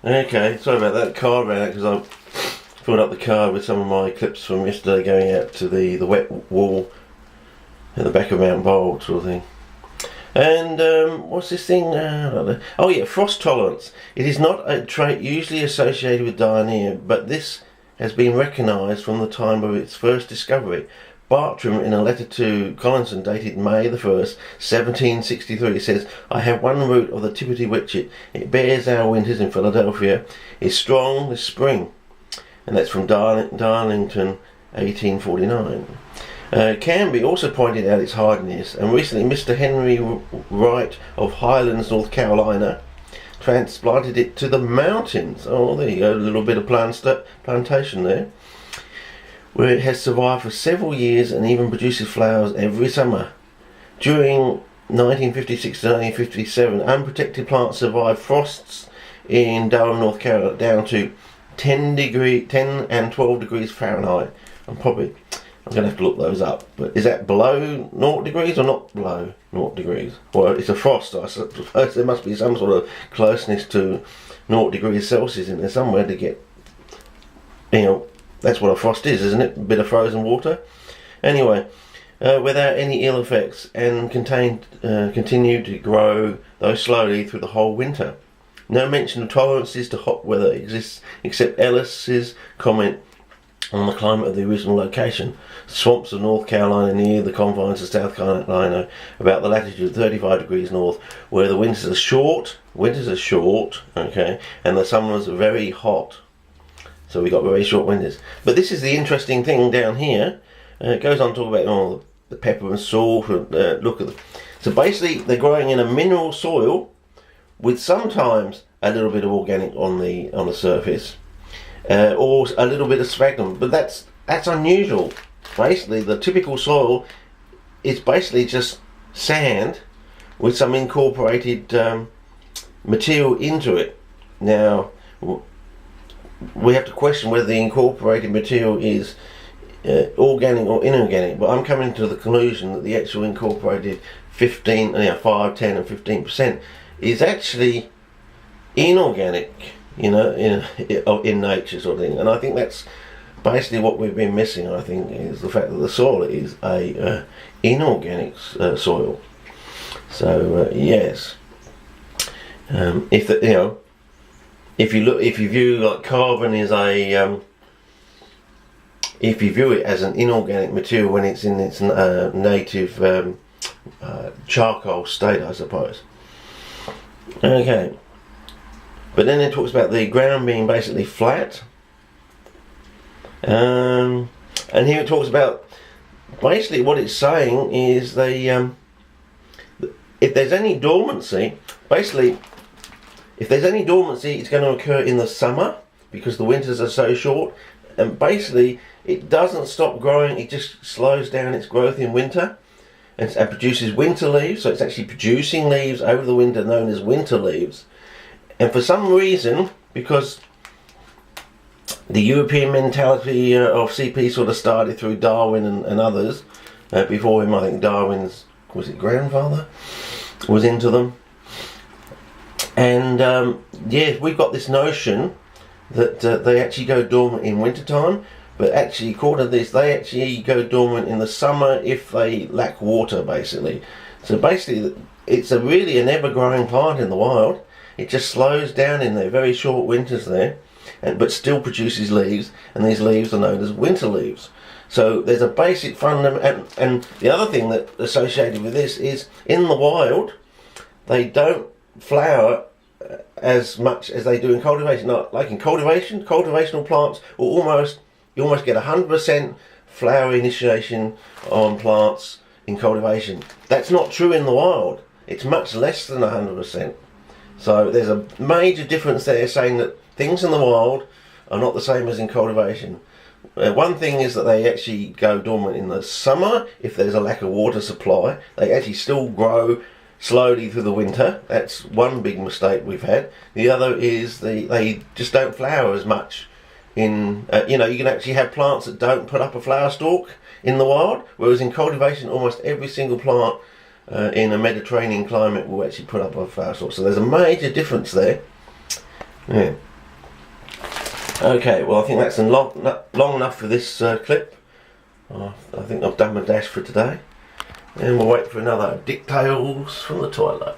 Okay, sorry about that. Car ran out because I filled up the car with some of my clips from yesterday going out to the wet wall at the back of Mount Bold sort of thing. And what's this thing? I don't know. Oh yeah, frost tolerance. It is not a trait usually associated with diarrhea, but this has been recognised from the time of its first discovery. Bartram, in a letter to Collinson dated May the 1st, 1763, says, "I have one root of the Tippity Witchet. It bears our winters in Philadelphia, is strong this spring." And that's from Darlington, 1849. Canby also pointed out its hardiness, and recently Mr. Henry Wright of Highlands, North Carolina, transplanted it to the mountains. Oh, there you go, a little bit of plantation there, where it has survived for several years and even produces flowers every summer. During 1956 to 1957, unprotected plants survived frosts in Durham, North Carolina, down to 10 and 12 degrees Fahrenheit. I'm going to have to look those up. But is that below 0 degrees or not below 0 degrees? Well, it's a frost, I suppose there must be some sort of closeness to 0 degrees Celsius in there somewhere to get, that's what a frost is, isn't it? A bit of frozen water. Anyway, without any ill effects, and continued to grow, though slowly, through the whole winter. No mention of tolerances to hot weather exists, except Ellis's comment on the climate of the original location. Swamps of North Carolina near the confines of South Carolina, about the latitude of 35 degrees north, where the winters are short, okay, and the summers are very hot. So we got very short winters. But this is the interesting thing down here. It goes on to talk about the pepper and salt. Look at so basically they're growing in a mineral soil with sometimes a little bit of organic on the surface, or a little bit of sphagnum. But that's unusual. Basically, the typical soil is basically just sand with some incorporated material into it. Now, we have to question whether the incorporated material is organic or inorganic, but I'm coming to the conclusion that the actual incorporated 5, 10 and 15% is actually inorganic, in nature sort of thing. And I think that's basically what we've been missing, I think, is the fact that the soil is a inorganic soil. So yes, if you view like carbon as if you view it as an inorganic material when it's in its native charcoal state, I suppose. Okay, but then it talks about the ground being basically flat, and here it talks about basically what it's saying is if there's any dormancy, it's going to occur in the summer because the winters are so short, and basically it doesn't stop growing, it just slows down its growth in winter and produces winter leaves. So it's actually producing leaves over the winter known as winter leaves. And for some reason, because the European mentality of CP sort of started through Darwin and others, before him, I think Darwin's, grandfather was into them. And we've got this notion that they actually go dormant in wintertime, but actually, according to this, they actually go dormant in the summer if they lack water, basically. So basically, it's really an ever-growing plant in the wild. It just slows down in their very short winters there, but still produces leaves, and these leaves are known as winter leaves. So there's a basic fundamental, and the other thing that associated with this is in the wild, they don't flower as much as they do in cultivation. Like in cultivation, cultivational plants will you almost get 100% flower initiation on plants in cultivation. That's not true in the wild. It's much less than 100%. So there's a major difference there, saying that things in the wild are not the same as in cultivation. One thing is that they actually go dormant in the summer if there's a lack of water supply. They actually still grow slowly through the winter. That's one big mistake we've had. The other is they just don't flower as much. You can actually have plants that don't put up a flower stalk in the wild, whereas in cultivation almost every single plant in a Mediterranean climate will actually put up a flower stalk. So there's a major difference there. Yeah. Okay, well I think that's long enough for this clip. I think I've done my dash for today. And we'll wait for another Dicktales from the toilet.